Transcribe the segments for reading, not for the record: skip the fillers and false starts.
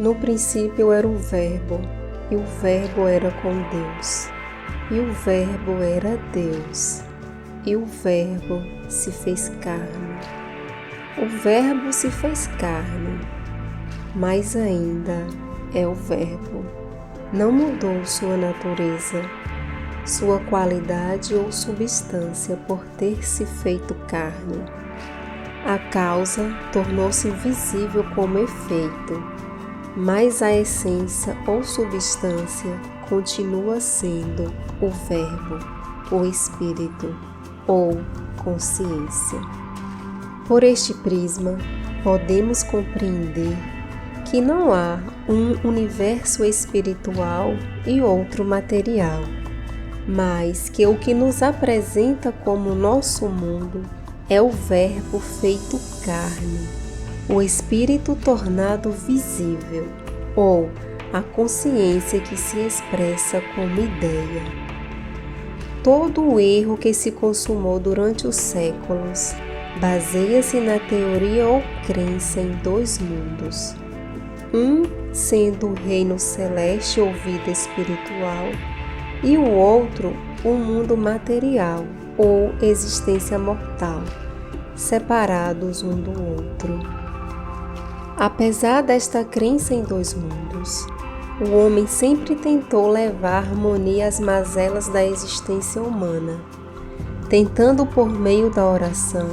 No princípio era o Verbo, e o Verbo era com Deus, e o Verbo era Deus, e o Verbo se fez carne. O Verbo se fez carne, mas ainda é o Verbo. Não mudou sua natureza, sua qualidade ou substância por ter se feito carne. A causa tornou-se visível como efeito, mas a essência ou substância continua sendo o Verbo, o Espírito ou consciência. Por este prisma, podemos compreender que não há um universo espiritual e outro material, mas que o que nos apresenta como nosso mundo é o Verbo feito carne, o Espírito tornado visível, ou a consciência que se expressa como ideia. Todo o erro que se consumou durante os séculos baseia-se na teoria ou crença em dois mundos, um sendo o reino celeste ou vida espiritual, e o outro o mundo material ou existência mortal, separados um do outro. Apesar desta crença em dois mundos, o homem sempre tentou levar harmonia às mazelas da existência humana, tentando por meio da oração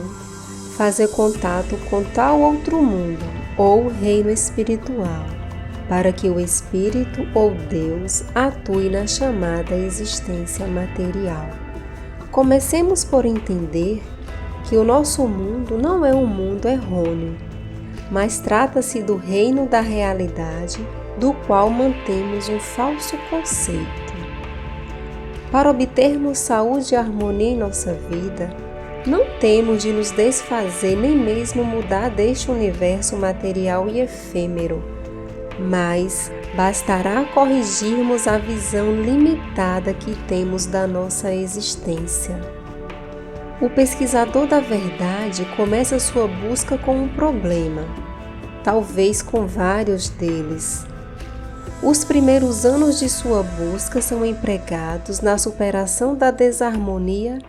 fazer contato com tal outro mundo ou reino espiritual, para que o Espírito ou Deus atue na chamada existência material. Comecemos por entender que o nosso mundo não é um mundo errôneo, mas trata-se do reino da realidade, do qual mantemos um falso conceito. Para obtermos saúde e harmonia em nossa vida, não temos de nos desfazer nem mesmo mudar deste universo material e efêmero, mas bastará corrigirmos a visão limitada que temos da nossa existência. O pesquisador da verdade começa sua busca com um problema, talvez com vários deles. Os primeiros anos de sua busca são empregados na superação da desarmonia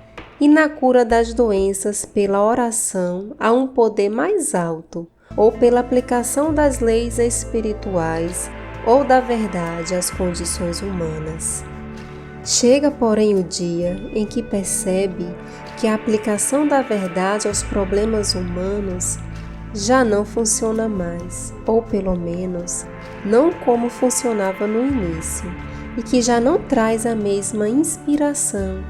e na cura das doenças pela oração a um poder mais alto, ou pela aplicação das leis espirituais ou da verdade às condições humanas. Chega, porém, o dia em que percebe que a aplicação da verdade aos problemas humanos já não funciona mais, ou pelo menos não como funcionava no início, e que já não traz a mesma inspiração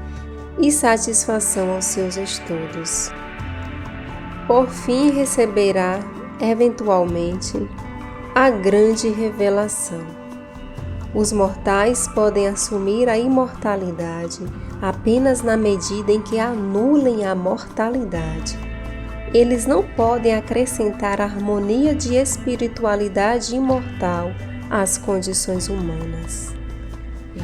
e satisfação aos seus estudos. Por fim, receberá, eventualmente, a grande revelação. Os mortais podem assumir a imortalidade apenas na medida em que anulem a mortalidade. Eles não podem acrescentar harmonia de espiritualidade imortal às condições humanas.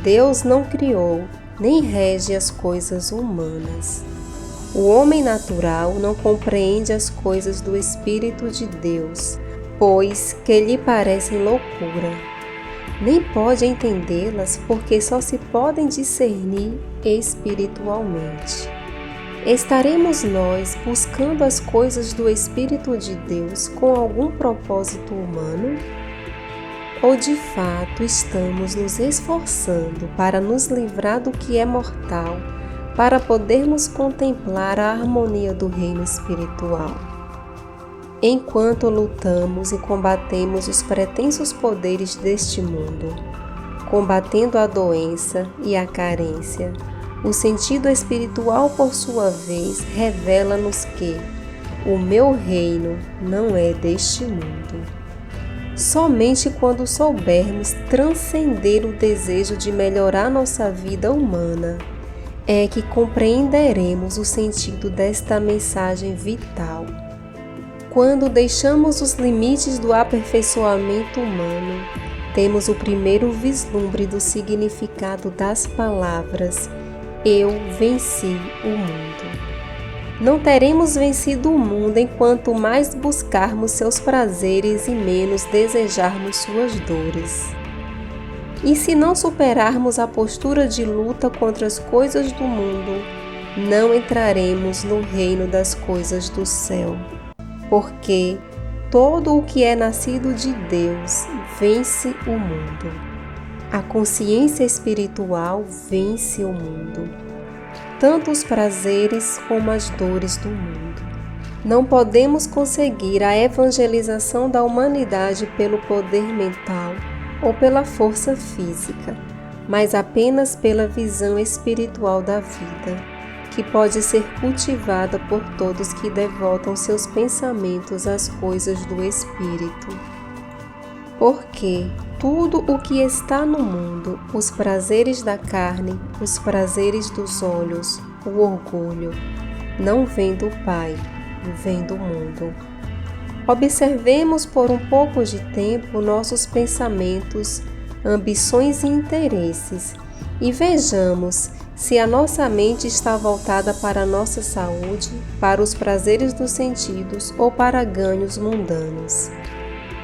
Deus não criou nem rege as coisas humanas. O homem natural não compreende as coisas do Espírito de Deus, pois que lhe parecem loucura. Nem pode entendê-las porque só se podem discernir espiritualmente. Estaremos nós buscando as coisas do Espírito de Deus com algum propósito humano? Ou de fato estamos nos esforçando para nos livrar do que é mortal, para podermos contemplar a harmonia do reino espiritual? Enquanto lutamos e combatemos os pretensos poderes deste mundo, combatendo a doença e a carência, o sentido espiritual, por sua vez, revela-nos que o meu reino não é deste mundo. Somente quando soubermos transcender o desejo de melhorar nossa vida humana, é que compreenderemos o sentido desta mensagem vital. Quando deixamos os limites do aperfeiçoamento humano, temos o primeiro vislumbre do significado das palavras: Eu venci o mundo. Não teremos vencido o mundo enquanto mais buscarmos seus prazeres e menos desejarmos suas dores. E se não superarmos a postura de luta contra as coisas do mundo, não entraremos no reino das coisas do céu. Porque todo o que é nascido de Deus vence o mundo. A consciência espiritual vence o mundo, tanto os prazeres como as dores do mundo. Não podemos conseguir a evangelização da humanidade pelo poder mental ou pela força física, mas apenas pela visão espiritual da vida, que pode ser cultivada por todos que devotam seus pensamentos às coisas do Espírito. Porque tudo o que está no mundo, os prazeres da carne, os prazeres dos olhos, o orgulho, não vem do Pai, vem do mundo. Observemos por um pouco de tempo nossos pensamentos, ambições e interesses e vejamos se a nossa mente está voltada para a nossa saúde, para os prazeres dos sentidos ou para ganhos mundanos.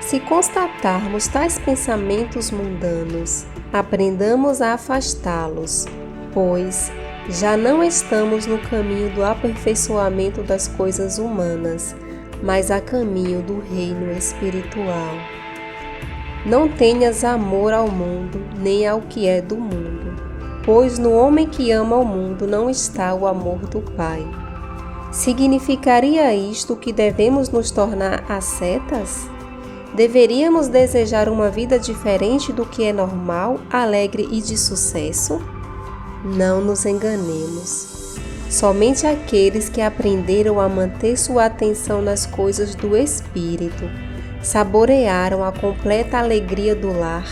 Se constatarmos tais pensamentos mundanos, aprendamos a afastá-los, pois já não estamos no caminho do aperfeiçoamento das coisas humanas, mas a caminho do reino espiritual. Não tenhas amor ao mundo, nem ao que é do mundo, pois no homem que ama o mundo não está o amor do Pai. Significaria isto que devemos nos tornar ascetas? Deveríamos desejar uma vida diferente do que é normal, alegre e de sucesso? Não nos enganemos. Somente aqueles que aprenderam a manter sua atenção nas coisas do Espírito saborearam a completa alegria do lar,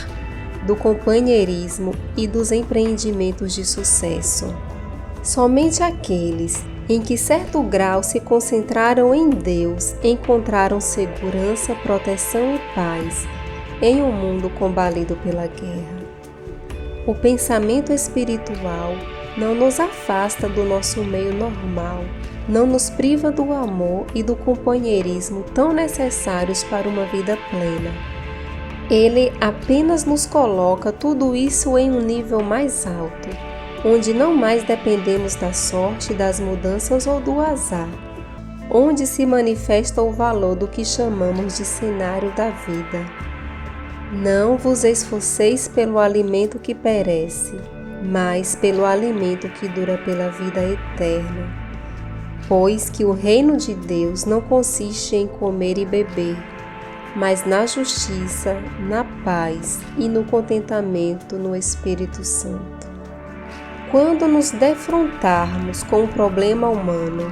do companheirismo e dos empreendimentos de sucesso. Somente aqueles em que certo grau se concentraram em Deus encontraram segurança, proteção e paz em um mundo combalido pela guerra. O pensamento espiritual não nos afasta do nosso meio normal, não nos priva do amor e do companheirismo tão necessários para uma vida plena. Ele apenas nos coloca tudo isso em um nível mais alto, onde não mais dependemos da sorte, das mudanças ou do azar, onde se manifesta o valor do que chamamos de cenário da vida. Não vos esforceis pelo alimento que perece, mas pelo alimento que dura pela vida eterna, pois que o reino de Deus não consiste em comer e beber, mas na justiça, na paz e no contentamento no Espírito Santo. Quando nos defrontarmos com um problema humano,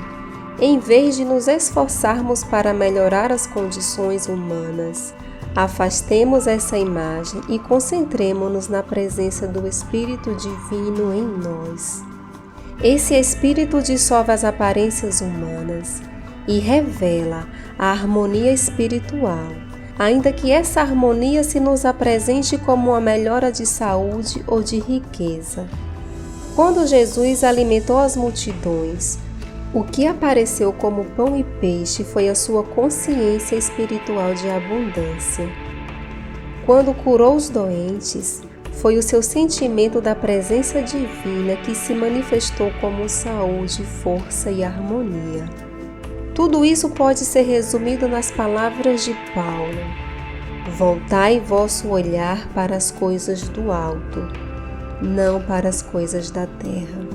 em vez de nos esforçarmos para melhorar as condições humanas, afastemos essa imagem e concentremo-nos na presença do Espírito Divino em nós. Esse Espírito dissolve as aparências humanas e revela a harmonia espiritual, ainda que essa harmonia se nos apresente como uma melhora de saúde ou de riqueza. Quando Jesus alimentou as multidões, o que apareceu como pão e peixe foi a sua consciência espiritual de abundância. Quando curou os doentes, foi o seu sentimento da presença divina que se manifestou como saúde, força e harmonia. Tudo isso pode ser resumido nas palavras de Paulo: voltai vosso olhar para as coisas do alto, não para as coisas da terra.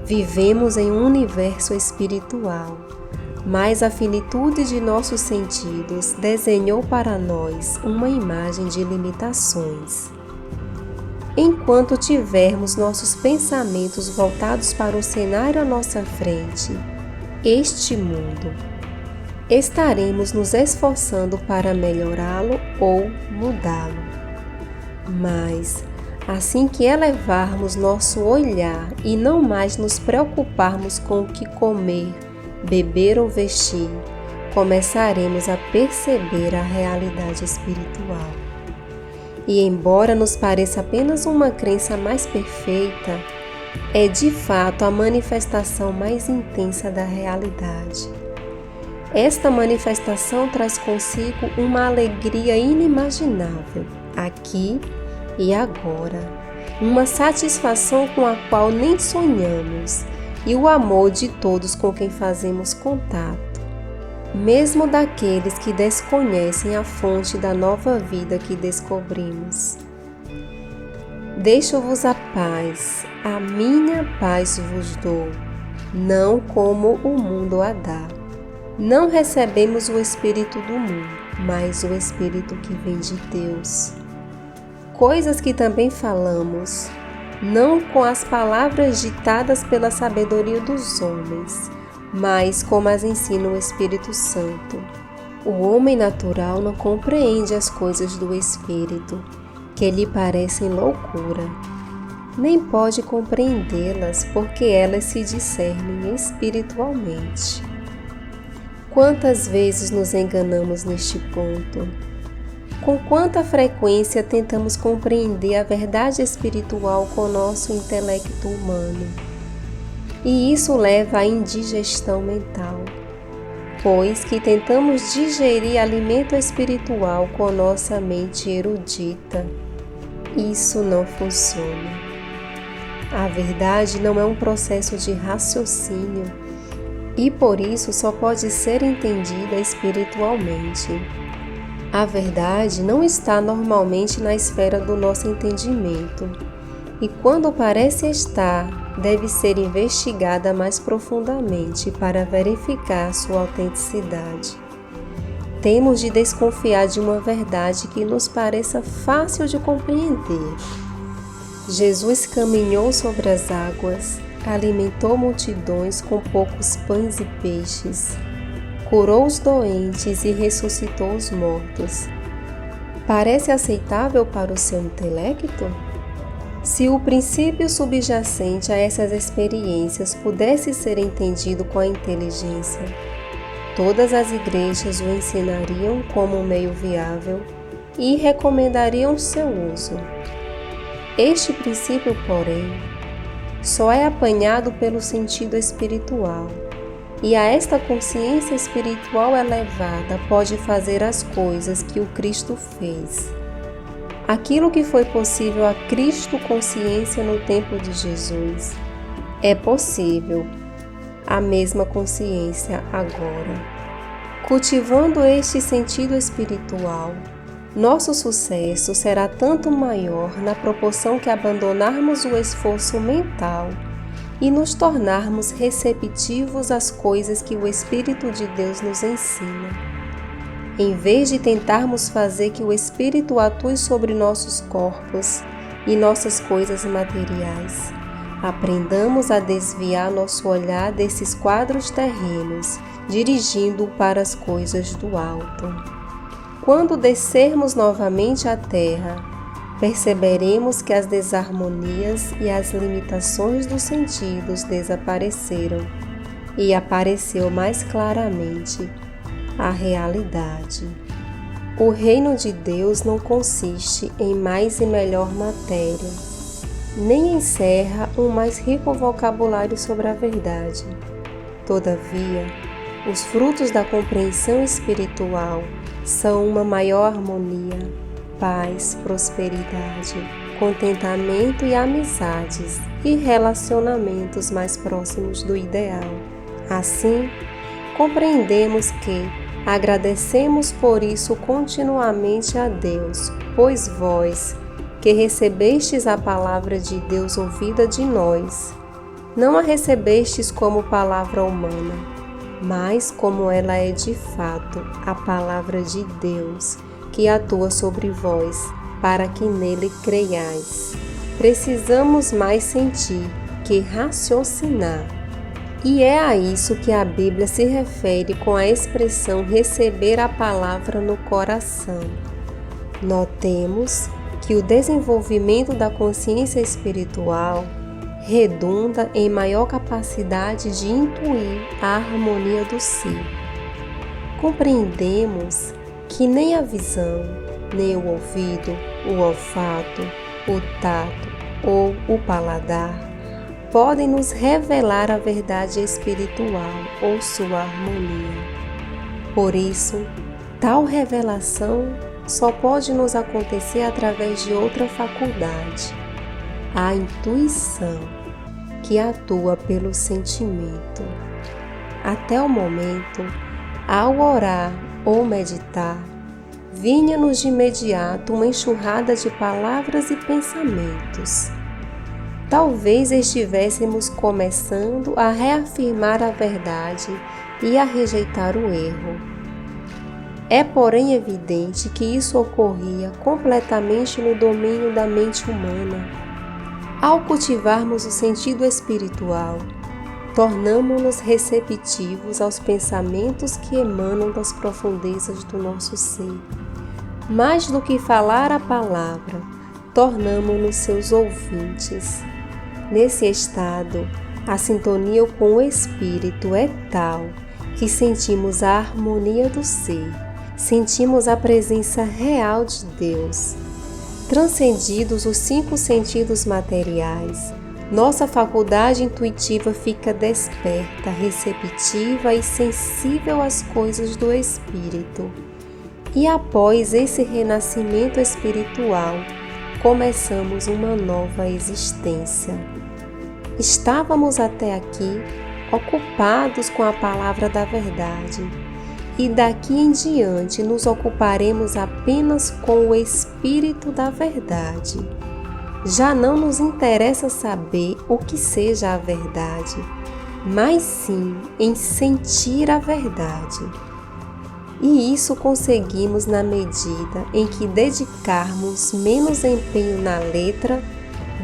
Vivemos em um universo espiritual, mas a finitude de nossos sentidos desenhou para nós uma imagem de limitações. Enquanto tivermos nossos pensamentos voltados para o cenário à nossa frente, este mundo, estaremos nos esforçando para melhorá-lo ou mudá-lo. Mas, assim que elevarmos nosso olhar e não mais nos preocuparmos com o que comer, beber ou vestir, começaremos a perceber a realidade espiritual. E embora nos pareça apenas uma crença mais perfeita, é de fato a manifestação mais intensa da realidade. Esta manifestação traz consigo uma alegria inimaginável, aqui e agora, uma satisfação com a qual nem sonhamos e o amor de todos com quem fazemos contato, mesmo daqueles que desconhecem a fonte da nova vida que descobrimos. Deixo-vos a paz, a minha paz vos dou, não como o mundo a dá. Não recebemos o Espírito do mundo, mas o Espírito que vem de Deus. Coisas que também falamos, não com as palavras ditadas pela sabedoria dos homens, mas como as ensina o Espírito Santo. O homem natural não compreende as coisas do Espírito, que lhe parecem loucura, nem pode compreendê-las porque elas se discernem espiritualmente. Quantas vezes nos enganamos neste ponto? Com quanta frequência tentamos compreender a verdade espiritual com o nosso intelecto humano? E isso leva à indigestão mental, pois que tentamos digerir alimento espiritual com nossa mente erudita. Isso não funciona. A verdade não é um processo de raciocínio e por isso só pode ser entendida espiritualmente. A verdade não está normalmente na esfera do nosso entendimento e quando parece estar, deve ser investigada mais profundamente para verificar sua autenticidade. Temos de desconfiar de uma verdade que nos pareça fácil de compreender. Jesus caminhou sobre as águas, alimentou multidões com poucos pães e peixes, curou os doentes e ressuscitou os mortos. Parece aceitável para o seu intelecto? Se o princípio subjacente a essas experiências pudesse ser entendido com a inteligência, todas as igrejas o ensinariam como um meio viável e recomendariam seu uso. Este princípio, porém, só é apanhado pelo sentido espiritual, e a esta consciência espiritual elevada pode fazer as coisas que o Cristo fez. Aquilo que foi possível a Cristo consciência no tempo de Jesus, é possível a mesma consciência agora. Cultivando este sentido espiritual, nosso sucesso será tanto maior na proporção que abandonarmos o esforço mental e nos tornarmos receptivos às coisas que o Espírito de Deus nos ensina. Em vez de tentarmos fazer que o Espírito atue sobre nossos corpos e nossas coisas materiais, aprendamos a desviar nosso olhar desses quadros terrenos, dirigindo-o para as coisas do alto. Quando descermos novamente à terra, perceberemos que as desarmonias e as limitações dos sentidos desapareceram e apareceu mais claramente a realidade. O reino de Deus não consiste em mais e melhor matéria, nem encerra um mais rico vocabulário sobre a verdade. Todavia, os frutos da compreensão espiritual são uma maior harmonia, paz, prosperidade, contentamento e amizades e relacionamentos mais próximos do ideal. Assim, compreendemos que agradecemos por isso continuamente a Deus, pois vós, que recebestes a palavra de Deus ouvida de nós, não a recebestes como palavra humana, mas como ela é de fato, a palavra de Deus, que atua sobre vós, para que nele creiais. Precisamos mais sentir que raciocinar. E é a isso que a Bíblia se refere com a expressão receber a palavra no coração. Notemos que o desenvolvimento da consciência espiritual redunda em maior capacidade de intuir a harmonia do ser. Compreendemos que nem a visão, nem o ouvido, o olfato, o tato ou o paladar podem nos revelar a verdade espiritual ou sua harmonia. Por isso, tal revelação só pode nos acontecer através de outra faculdade, a intuição, que atua pelo sentimento. Até o momento, ao orar ou meditar, vinha-nos de imediato uma enxurrada de palavras e pensamentos. Talvez estivéssemos começando a reafirmar a verdade e a rejeitar o erro. É, porém, evidente que isso ocorria completamente no domínio da mente humana. Ao cultivarmos o sentido espiritual, tornamo-nos receptivos aos pensamentos que emanam das profundezas do nosso ser. Mais do que falar a palavra, tornamo-nos seus ouvintes. Nesse estado, a sintonia com o Espírito é tal que sentimos a harmonia do ser, sentimos a presença real de Deus. Transcendidos os 5 sentidos materiais, nossa faculdade intuitiva fica desperta, receptiva e sensível às coisas do Espírito. E após esse renascimento espiritual, começamos uma nova existência. Estávamos até aqui ocupados com a palavra da verdade, e daqui em diante nos ocuparemos apenas com o Espírito da verdade. Já não nos interessa saber o que seja a verdade, mas sim em sentir a verdade. E isso conseguimos na medida em que dedicarmos menos empenho na letra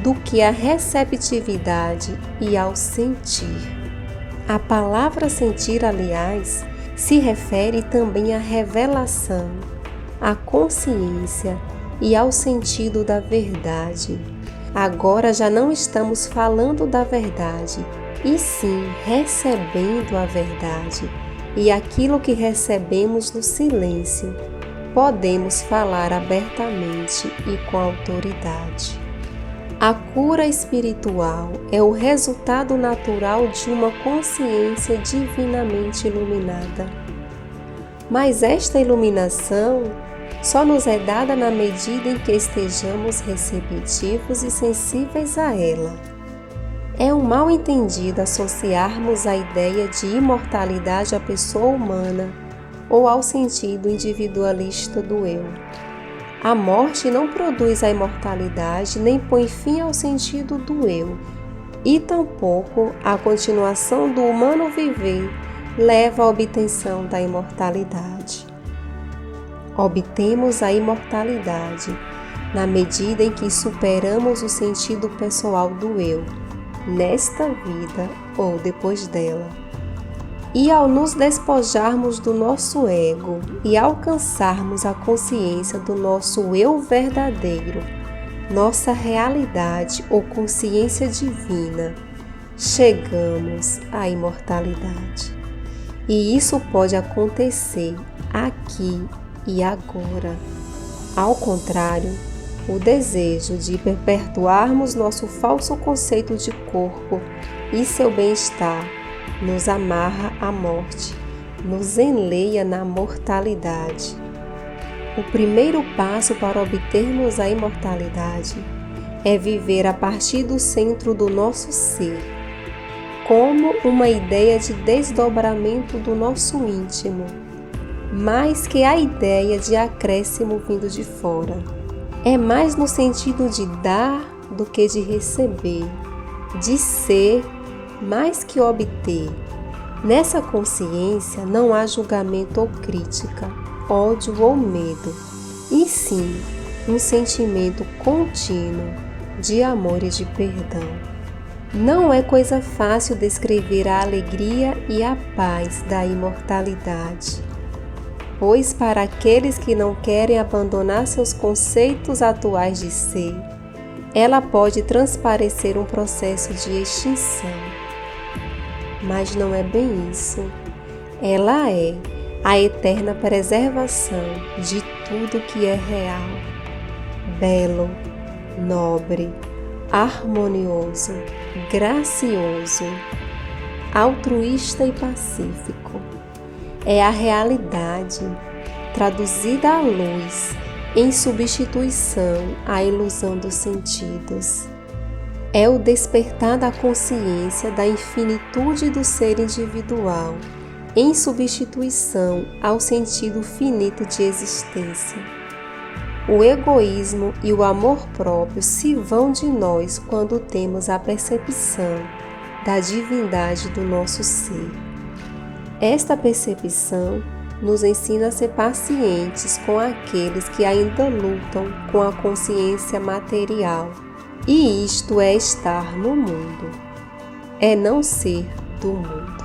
do que à receptividade e ao sentir. A palavra sentir, aliás, se refere também à revelação, à consciência e ao sentido da verdade. Agora já não estamos falando da verdade, e sim recebendo a verdade. E aquilo que recebemos no silêncio, podemos falar abertamente e com autoridade. A cura espiritual é o resultado natural de uma consciência divinamente iluminada. Mas esta iluminação só nos é dada na medida em que estejamos receptivos e sensíveis a ela. É um mal entendido associarmos a ideia de imortalidade à pessoa humana ou ao sentido individualista do eu. A morte não produz a imortalidade nem põe fim ao sentido do eu, e tampouco a continuação do humano viver leva à obtenção da imortalidade. Obtemos a imortalidade na medida em que superamos o sentido pessoal do eu, nesta vida ou depois dela. E ao nos despojarmos do nosso ego e alcançarmos a consciência do nosso eu verdadeiro, nossa realidade ou consciência divina, chegamos à imortalidade. E isso pode acontecer aqui e agora. Ao contrário, o desejo de perpetuarmos nosso falso conceito de corpo e seu bem-estar nos amarra à morte, nos enleia na mortalidade. O primeiro passo para obtermos a imortalidade é viver a partir do centro do nosso ser, como uma ideia de desdobramento do nosso íntimo, mais que a ideia de acréscimo vindo de fora. É mais no sentido de dar do que de receber, de ser mais que obter. Nessa consciência não há julgamento ou crítica, ódio ou medo, e sim um sentimento contínuo de amor e de perdão. Não é coisa fácil descrever a alegria e a paz da imortalidade, pois para aqueles que não querem abandonar seus conceitos atuais de ser, ela pode transparecer um processo de extinção. Mas não é bem isso. Ela é a eterna preservação de tudo que é real, belo, nobre, harmonioso, gracioso, altruísta e pacífico. É a realidade traduzida à luz em substituição à ilusão dos sentidos. É o despertar da consciência da infinitude do ser individual em substituição ao sentido finito de existência. O egoísmo e o amor próprio se vão de nós quando temos a percepção da divindade do nosso ser. Esta percepção nos ensina a ser pacientes com aqueles que ainda lutam com a consciência material. E isto é estar no mundo, é não ser do mundo.